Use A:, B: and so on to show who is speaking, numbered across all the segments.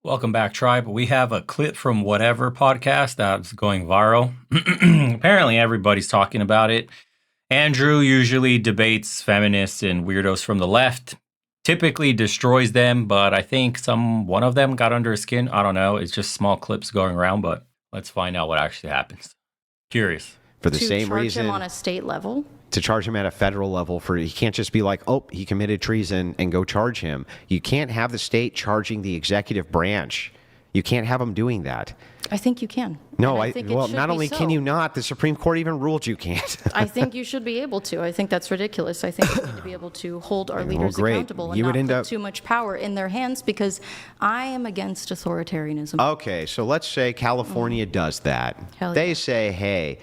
A: Welcome back, Tribe. We have a clip from whatever podcast that's going viral. Apparently, everybody's talking about it. Andrew usually debates feminists and weirdos from the left, typically destroys them, but I think one of them got under his skin. I don't know. It's just small clips going around, but let's find out what actually happens. Curious.
B: For the same reason. To charge
C: him on a state level?
B: To charge him at a federal level he can't just be like, oh, he committed treason and go charge him. You can't have the state charging the executive branch. You can't have them doing that.
C: I think you can.
B: No, not only can you not, the Supreme Court even ruled you can't.
C: I think you should be able to. I think that's ridiculous. I think we need to be able to hold our leaders accountable and not put too much power in their hands, because I am against authoritarianism.
B: Okay, so let's say California does that.
C: They
B: say, hey,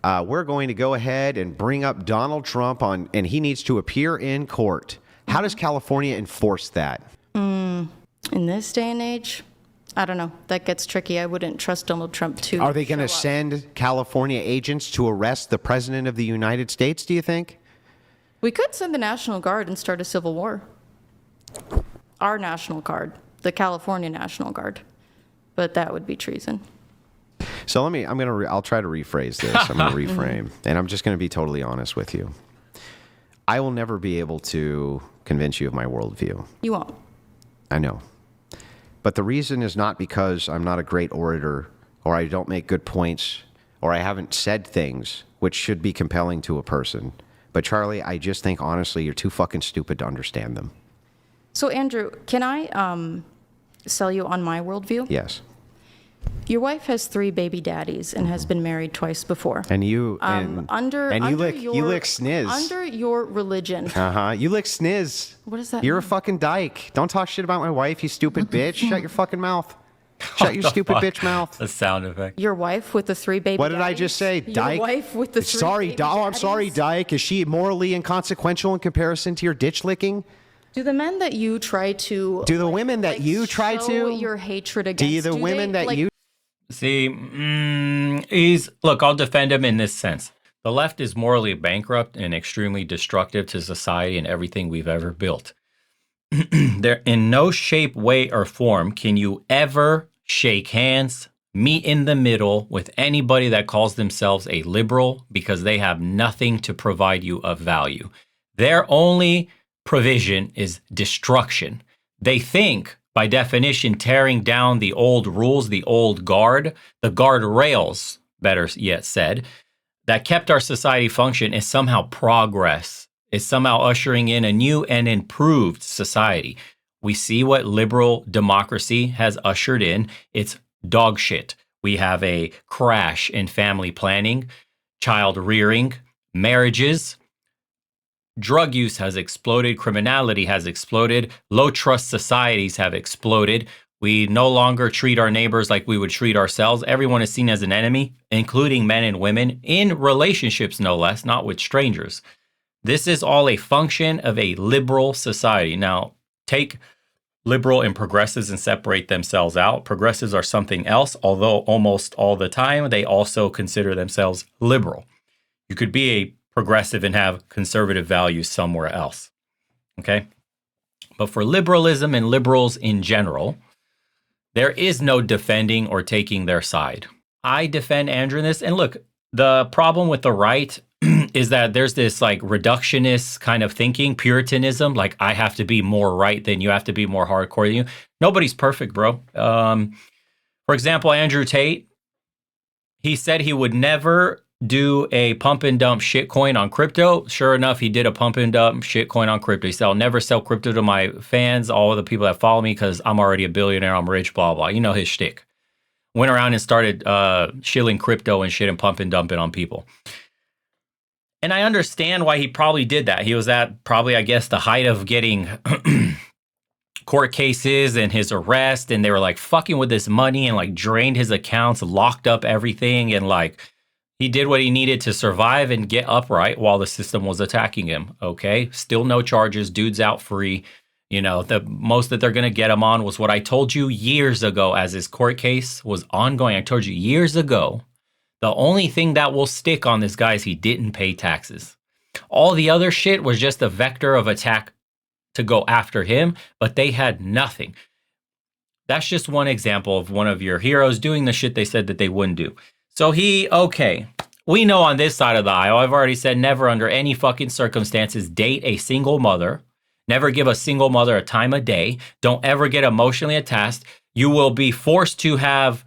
B: we're going to go ahead and bring up Donald Trump and he needs to appear in court. How does California enforce that?
C: In this day and age, I don't know. That gets tricky. I wouldn't trust Donald Trump to.
B: Are they going to send California agents to arrest the president of the United States, do you think?
C: We could send the National Guard and start a civil war. Our National Guard, the California National Guard. But that would be treason.
B: So I'll try to rephrase this. I'm going to reframe. And I'm just going to be totally honest with you. I will never be able to convince you of my worldview.
C: You won't.
B: I know. But the reason is not because I'm not a great orator, or I don't make good points, or I haven't said things which should be compelling to a person. But Charlie, I just think, honestly, you're too fucking stupid to understand them.
C: So, Andrew, can I sell you on my worldview?
B: Yes.
C: Your wife has 3 baby daddies and has been married twice before.
B: And you lick sniz.
C: Under your religion.
B: You lick sniz.
C: What does that
B: You're
C: mean?
B: a fucking dyke. Don't talk shit about my wife, you stupid bitch. Shut your fucking mouth. Shut your stupid bitch mouth.
A: The sound effect.
C: Your wife with the 3 baby
B: What did
C: daddies?
B: I just say? Dyke?
C: Your wife with the 3 baby daddies?
B: I'm sorry, dyke. Is she morally inconsequential in comparison to your ditch licking?
C: Do the men that you try to...
B: Do the women that you try to...
C: show your hatred against...
B: Do the women that you...
A: See, look, I'll defend him in this sense. The left is morally bankrupt and extremely destructive to society and everything we've ever built. There, in no shape, way, or form can you ever shake hands, meet in the middle with anybody that calls themselves a liberal, because they have nothing to provide you of value. Their only provision is destruction. They think, by definition, tearing down the old rules, the old guard, the guardrails, better yet said, that kept our society function is somehow progress, is somehow ushering in a new and improved society. We see what liberal democracy has ushered in. It's dog shit. We have a crash in family planning, child rearing, marriages. Drug use has exploded. Criminality has exploded. Low trust societies have exploded. We no longer treat our neighbors like we would treat ourselves. Everyone is seen as an enemy, including men and women, in relationships, no less, not with strangers. This is all a function of a liberal society. Now, take liberal and progressives and separate themselves out. Progressives are something else, although almost all the time they also consider themselves liberal. You could be a progressive and have conservative values somewhere else. Okay? But for liberalism and liberals in general, there is no defending or taking their side. I defend Andrew in this. And look, the problem with the right is that there's this like reductionist kind of thinking, puritanism, like I have to be more right than you, have to be more hardcore than you. Nobody's perfect, bro. For example, Andrew Tate, he said he would never do a pump and dump shitcoin on crypto. Sure enough, he did a pump and dump shitcoin on crypto. He said, I'll never sell crypto to my fans, all of the people that follow me, because I'm already a billionaire, I'm rich, blah, blah. You know his shtick. Went around and started shilling crypto and shit and pump and dump it on people. And I understand why he probably did that. He was at probably, I guess, the height of getting court cases and his arrest. And they were like fucking with this money and like drained his accounts, locked up everything. And like he did what he needed to survive and get upright while the system was attacking him. Okay. Still no charges. Dude's out free. You know, the most that they're going to get him on was what I told you years ago as his court case was ongoing. I told you years ago. The only thing that will stick on this guy is he didn't pay taxes. All the other shit was just a vector of attack to go after him, but they had nothing. That's just one example of one of your heroes doing the shit they said that they wouldn't do. So we know on this side of the aisle, I've already said never under any fucking circumstances date a single mother. Never give a single mother a time of day. Don't ever get emotionally attached. You will be forced to have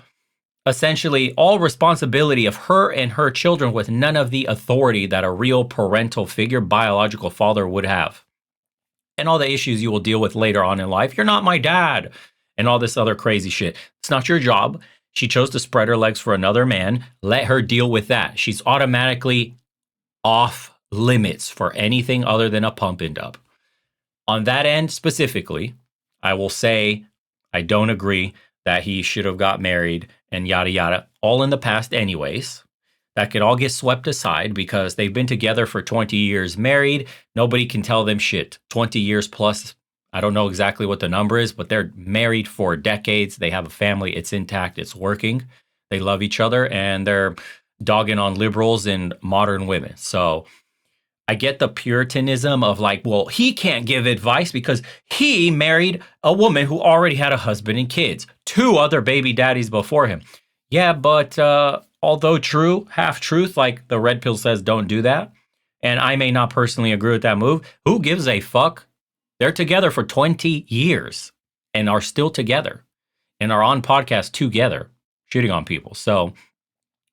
A: essentially all responsibility of her and her children with none of the authority that a real parental figure, biological father would have. And all the issues you will deal with later on in life. You're not my dad. And all this other crazy shit. It's not your job. She chose to spread her legs for another man. Let her deal with that. She's automatically off limits for anything other than a pump and dump. On that end specifically, I will say I don't agree that he should have got married and yada yada, all in the past anyways. That could all get swept aside because they've been together for 20 years married. Nobody can tell them shit. 20 years plus, I don't know exactly what the number is, but they're married for decades. They have a family. It's intact. It's working. They love each other and they're dogging on liberals and modern women. So I get the puritanism of like, well, he can't give advice because he married a woman who already had a husband and kids, 2 other baby daddies before him. Yeah, but although true, half truth, like the red pill says, don't do that. And I may not personally agree with that move. Who gives a fuck? They're together for 20 years and are still together and are on podcasts together, shitting on people. So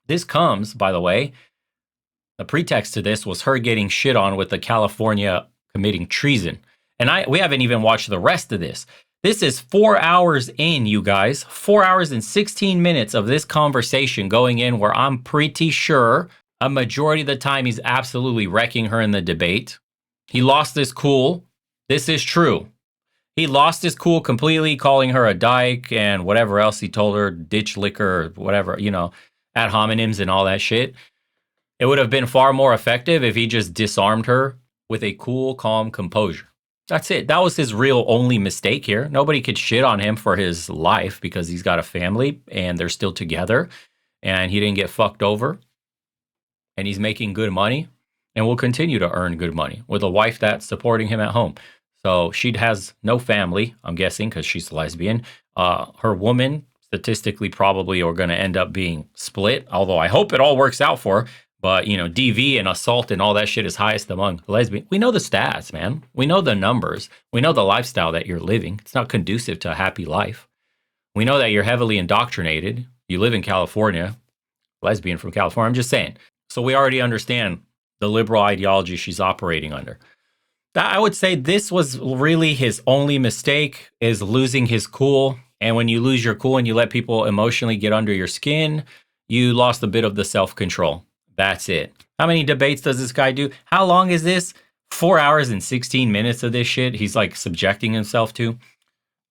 A: this comes, by the way, the pretext to this was her getting shit on with the California committing treason. And we haven't even watched the rest of this. This is 4 hours in, you guys. 4 hours and 16 minutes of this conversation going in where I'm pretty sure a majority of the time he's absolutely wrecking her in the debate. He lost his cool. This is true. He lost his cool completely, calling her a dyke and whatever else he told her, ditch liquor or whatever, ad hominems and all that shit. It would have been far more effective if he just disarmed her with a cool, calm composure. That's it. That was his real only mistake here. Nobody could shit on him for his life because he's got a family and they're still together and he didn't get fucked over and he's making good money and will continue to earn good money with a wife that's supporting him at home. So she has no family, I'm guessing, because she's lesbian. Her woman, statistically, probably are going to end up being split, although I hope it all works out for her. But, DV and assault and all that shit is highest among lesbians. We know the stats, man. We know the numbers. We know the lifestyle that you're living. It's not conducive to a happy life. We know that you're heavily indoctrinated. You live in California, lesbian from California. I'm just saying. So we already understand the liberal ideology she's operating under. I would say this was really his only mistake, is losing his cool. And when you lose your cool and you let people emotionally get under your skin, you lost a bit of the self-control. That's it. How many debates does this guy do? How long is this? 4 hours and 16 minutes of this shit he's like subjecting himself to.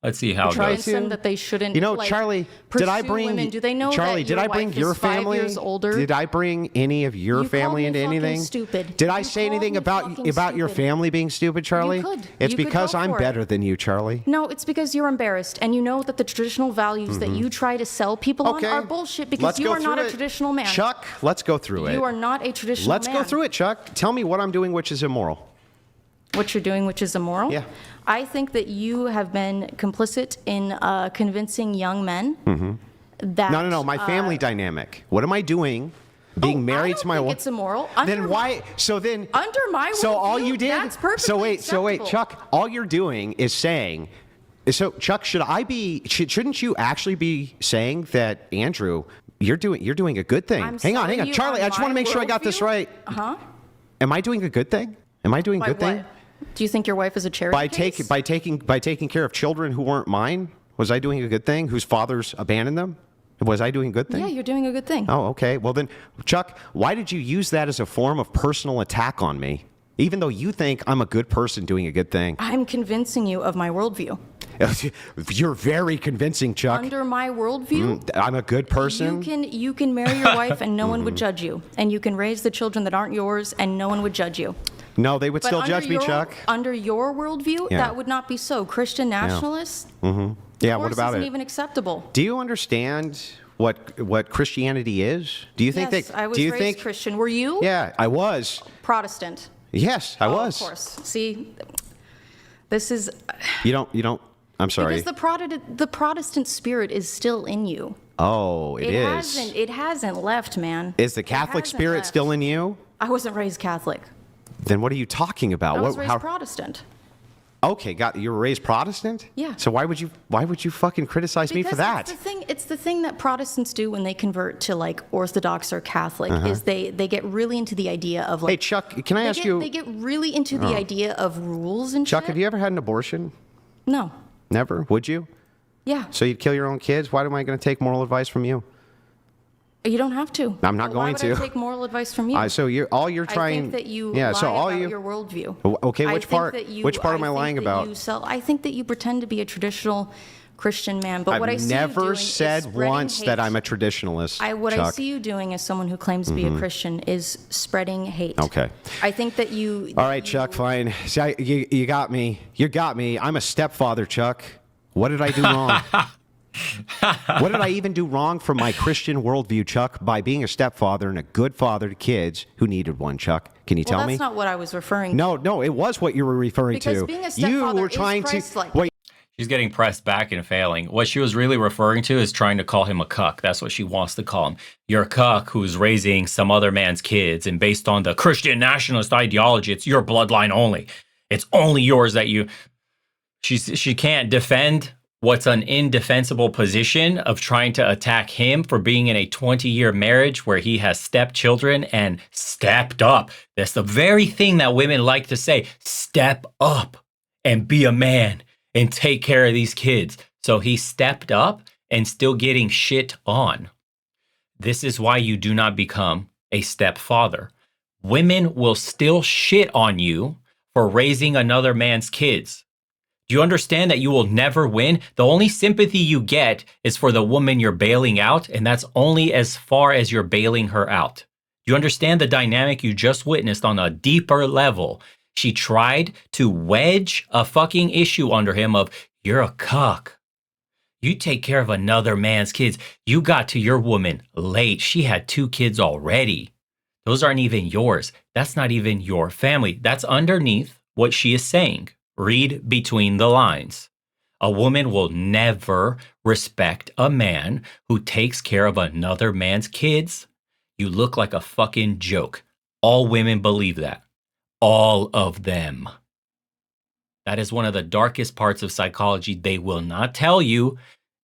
A: Let's see how it goes.
C: Them that they shouldn't,
B: Charlie, did I bring
C: women? Do they know
B: Charlie,
C: that your
B: did I bring
C: wife
B: your
C: is 5
B: family?
C: years older?
B: Did I bring any of your family into anything?
C: Stupid.
B: Did I say anything about your family being stupid, Charlie?
C: You could.
B: It's
C: You could
B: because
C: go
B: I'm
C: for it.
B: better than you, Charlie.
C: No, it's because you're embarrassed and you know that the traditional values that you try to sell people on are bullshit because you are not a traditional man.
B: Chuck, let's go through it.
C: You are not a traditional man.
B: Let's go through it, Chuck. Tell me what I'm doing which is immoral.
C: What you're doing, which is immoral?
B: Yeah.
C: I think that you have been complicit in convincing young men that...
B: No, my family dynamic. What am I doing? Being married to my wife.
C: I don't think it's immoral.
B: Then why? So then...
C: Under my
B: So all
C: worldview,
B: you did...
C: that's perfectly
B: So wait,
C: acceptable.
B: Chuck, all you're doing is saying... So, Chuck, shouldn't you actually be saying that, Andrew, you're doing a good thing? Hang on. Charlie, I just want to make sure I got this right.
C: Uh-huh.
B: Am I doing a good thing? Am I doing a good thing?
C: Do you think your wife is a charity case?
B: By taking care of children who weren't mine? Was I doing a good thing? Whose fathers abandoned them? Was I doing a good thing?
C: Yeah, you're doing a good thing.
B: Oh, okay. Well then, Chuck, why did you use that as a form of personal attack on me? Even though you think I'm a good person doing a good thing.
C: I'm convincing you of my worldview.
B: You're very convincing, Chuck.
C: Under my worldview,
B: I'm a good person.
C: You can marry your wife and no one would judge you. And you can raise the children that aren't yours and no one would judge you.
B: No, they would still judge me, Chuck.
C: Under your worldview, that would not be so. Christian nationalists,
B: Yeah, what about
C: isn't
B: it?
C: even acceptable.
B: Do you understand what Christianity is? Do you think
C: Yes,
B: that?
C: I was
B: do you
C: raised
B: think?
C: Christian. Were you?
B: Yeah, I was.
C: Protestant.
B: Yes, I was.
C: Of course. See, this is...
B: You don't. I'm sorry.
C: Because the Protestant spirit is still in you.
B: Oh, it is.
C: It hasn't left, man.
B: Is the Catholic spirit still in you?
C: I wasn't raised Catholic.
B: Then what are you talking about?
C: I was raised Protestant.
B: Okay, you were raised Protestant?
C: Yeah.
B: So why would you fucking criticize me for that?
C: It's the thing that Protestants do when they convert to like Orthodox or Catholic is they get really into the idea of like.
B: Hey Chuck, can I ask you?
C: They get really into the idea of rules and
B: Chuck,
C: shit.
B: have you ever had an abortion?
C: No.
B: Never? Would you?
C: Yeah.
B: So you'd kill your own kids? Why am I going to take moral advice from you?
C: You don't have to.
B: I'm not going to.
C: Why would I take moral advice from you?
B: So you're trying.
C: I think that you
B: yeah.
C: lie
B: So all
C: about
B: you.
C: your worldview.
B: Okay. Which part am I lying about?
C: I think that you pretend to be a traditional Christian man, but what I see you doing
B: never said
C: is
B: once
C: hate.
B: that I'm a traditionalist.
C: What
B: Chuck.
C: I see you doing as someone who claims to be a Christian is spreading hate.
B: Okay.
C: I think that you.
B: All right, Chuck. Fine. See, you got me. You got me. I'm a stepfather, Chuck. What did I do wrong? What did I even do wrong from my Christian worldview, Chuck, by being a stepfather and a good father to kids who needed one, Chuck? Can you tell me?
C: That's not what I was referring to.
B: No, it was what you were referring to.
C: Because being a stepfather
B: you were trying
C: is Christ-like.
B: Wait.
A: She's getting pressed back and failing. What she was really referring to is trying to call him a cuck. That's what she wants to call him. You're a cuck who's raising some other man's kids, and based on the Christian nationalist ideology, it's your bloodline only. It's only yours that you... She can't defend what's an indefensible position of trying to attack him for being in a 20-year marriage where he has stepchildren and stepped up. That's the very thing that women like to say. Step up and be a man and take care of these kids. So he stepped up and still getting shit on. This is why you do not become a stepfather. Women will still shit on you for raising another man's kids. Do you understand that you will never win? The only sympathy you get is for the woman you're bailing out, and that's only as far as you're bailing her out. Do you understand the dynamic you just witnessed on a deeper level? She tried to wedge a fucking issue under him of, you're a cuck. You take care of another man's kids. You got to your woman late. She had 2 kids already. Those aren't even yours. That's not even your family. That's underneath what she is saying. Read between the lines. A woman will never respect a man who takes care of another man's kids. You look like a fucking joke. All women believe that. All of them. That is one of the darkest parts of psychology. They will not tell you.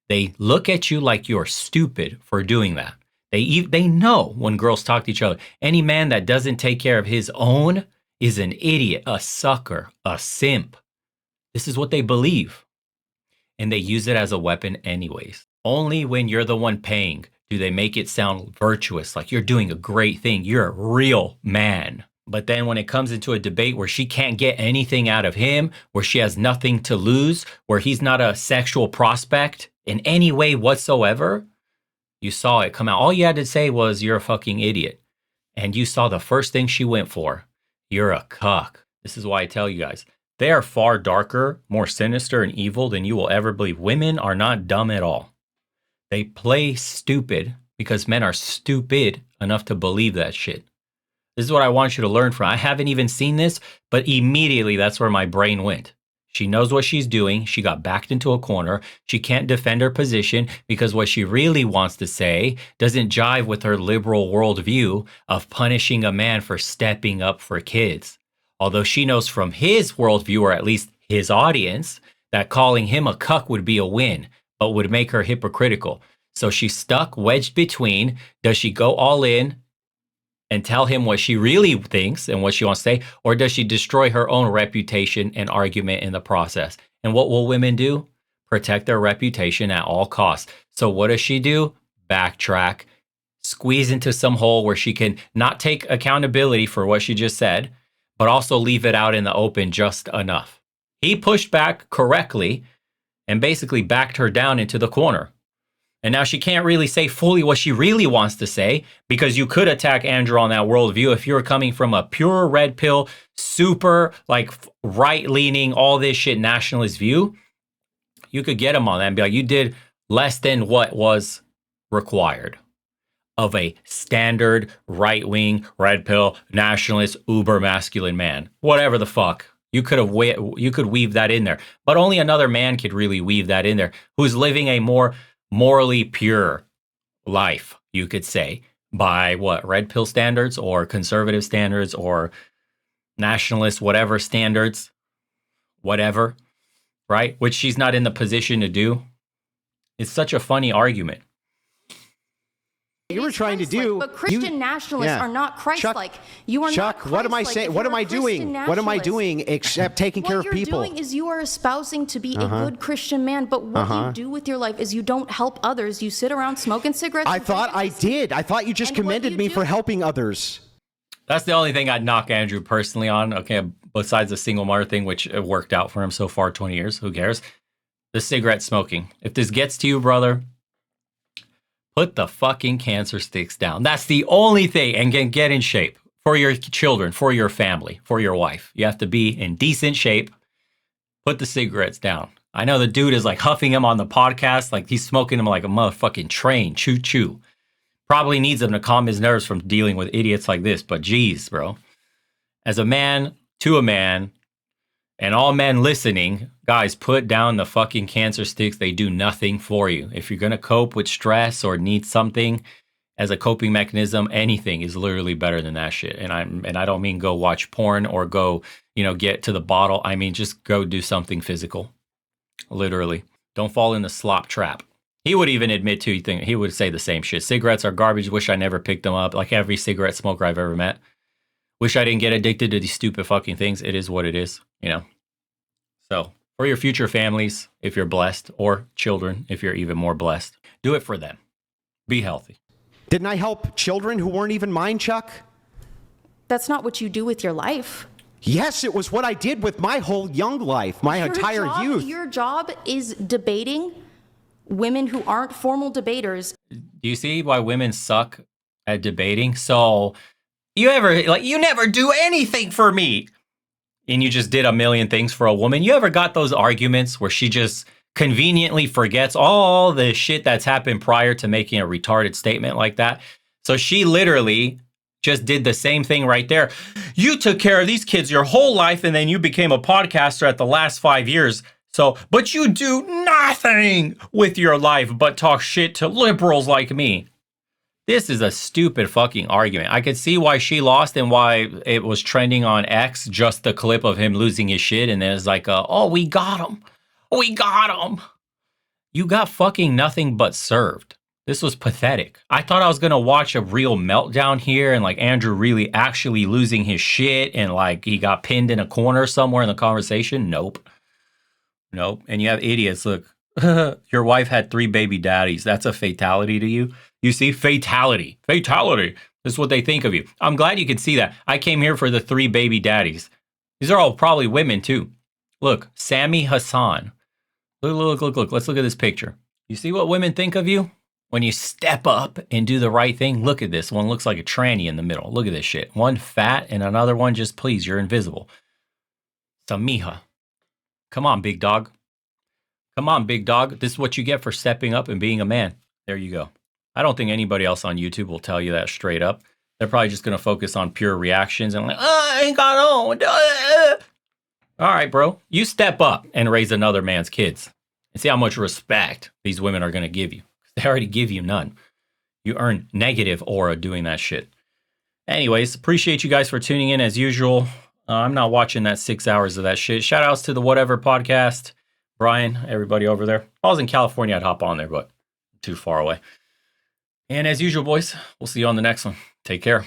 A: They look at you like you're stupid for doing that. They know when girls talk to each other. Any man that doesn't take care of his own is an idiot, a sucker, a simp. This is what they believe. And they use it as a weapon anyways. Only when you're the one paying do they make it sound virtuous, like you're doing a great thing. You're a real man. But then when it comes into a debate where she can't get anything out of him, where she has nothing to lose, where he's not a sexual prospect in any way whatsoever, you saw it come out. All you had to say was, you're a fucking idiot. And you saw the first thing she went for. You're a cuck. This is why I tell you guys, they are far darker, more sinister and evil than you will ever believe. Women are not dumb at all. They play stupid because men are stupid enough to believe that shit. This is what I want you to learn from. I haven't even seen this, but immediately that's where my brain went. She knows what she's doing. She got backed into a corner. She can't defend her position because what she really wants to say doesn't jive with her liberal worldview of punishing a man for stepping up for kids. Although she knows from his worldview, or at least his audience, that calling him a cuck would be a win, but would make her hypocritical. So she's stuck, wedged between. Does she go all in and tell him what she really thinks and what she wants to say, or does she destroy her own reputation and argument in the process? And what will women do? Protect their reputation at all costs. So what does she do? Backtrack, squeeze into some hole where she can not take accountability for what she just said, but also leave it out in the open just enough. He pushed back correctly and basically backed her down into the corner. And now she can't really say fully what she really wants to say, because you could attack Andrew on that worldview if you're coming from a pure red pill, super like right-leaning, all this shit nationalist view. You could get him on that and be like, you did less than what was required of a standard right-wing, red pill, nationalist, uber masculine man. Whatever the fuck. You could weave that in there, but only another man could really weave that in there, who's living a more morally pure life, you could say, by what, red pill standards or conservative standards or nationalist whatever standards, whatever, right? Which she's not in the position to do. It's such a funny argument.
B: You were trying to do,
C: but Christian nationalists are not Christ-like. You are
B: Chuck,
C: not Christ-like.
B: what am I saying? What am I doing? What am I doing except taking care of people?
C: What you're doing is you are espousing to be a good Christian man, but what you do with your life is you don't help others. You sit around smoking cigarettes.
B: I thought I did. I thought you just commended me for helping others.
A: That's the only thing I'd knock Andrew personally on. Okay, besides the single mother thing, which worked out for him so far, 20 years. Who cares? The cigarette smoking. If this gets to you, brother, put the fucking cancer sticks down. That's the only thing. And get in shape for your children, for your family, for your wife. You have to be in decent shape. Put the cigarettes down. I know the dude is like huffing him on the podcast, like he's smoking them like a motherfucking train. Choo choo. Probably needs them to calm his nerves from dealing with idiots like this. But geez, bro. As a man to a man, and all men listening, guys, put down the fucking cancer sticks. They do nothing for you. If you're going to cope with stress or need something as a coping mechanism, anything is literally better than that shit. And I don't mean go watch porn or go, get to the bottle. I mean, just go do something physical. Literally. Don't fall in the slop trap. He would even admit to, he would say the same shit. Cigarettes are garbage. Wish I never picked them up. Like every cigarette smoker I've ever met. Wish I didn't get addicted to these stupid fucking things. It is what it is, So, for your future families, if you're blessed, or children, if you're even more blessed, do it for them. Be healthy.
B: Didn't I help children who weren't even mine, Chuck?
C: That's not what you do with your life.
B: Yes, it was what I did with my whole young life, my entire youth.
C: Your job is debating women who aren't formal debaters.
A: Do you see why women suck at debating? So, you never do anything for me. And you just did a million things for a woman. You ever got those arguments where she just conveniently forgets all the shit that's happened prior to making a retarded statement like that? So she literally just did the same thing right there. You took care of these kids your whole life, and then you became a podcaster at the last 5 years. But you do nothing with your life but talk shit to liberals like me. This is a stupid fucking argument. I could see why she lost and why it was trending on X, just the clip of him losing his shit. And then it's like, oh, we got him. We got him. You got fucking nothing but served. This was pathetic. I thought I was going to watch a real meltdown here and like Andrew really actually losing his shit and like he got pinned in a corner somewhere in the conversation. Nope. And you have idiots. Look, your wife had 3 baby daddies. That's a fatality to you. You see, fatality. This is what they think of you. I'm glad you could see that. I came here for the 3 baby daddies. These are all probably women too. Look, Sammy Hassan. Look. Let's look at this picture. You see what women think of you? When you step up and do the right thing, look at this. One looks like a tranny in the middle. Look at this shit. One fat and another one just, please, you're invisible. Samiha. Come on, big dog. This is what you get for stepping up and being a man. There you go. I don't think anybody else on YouTube will tell you that straight up. They're probably just going to focus on pure reactions and like, I ain't got on. All right, bro. You step up and raise another man's kids and see how much respect these women are going to give you. They already give you none. You earn negative aura doing that shit. Anyways, appreciate you guys for tuning in as usual. I'm not watching that 6 hours of that shit. Shout outs to the Whatever podcast. Brian, everybody over there. If I was in California, I'd hop on there, but too far away. And as usual, boys, we'll see you on the next one. Take care.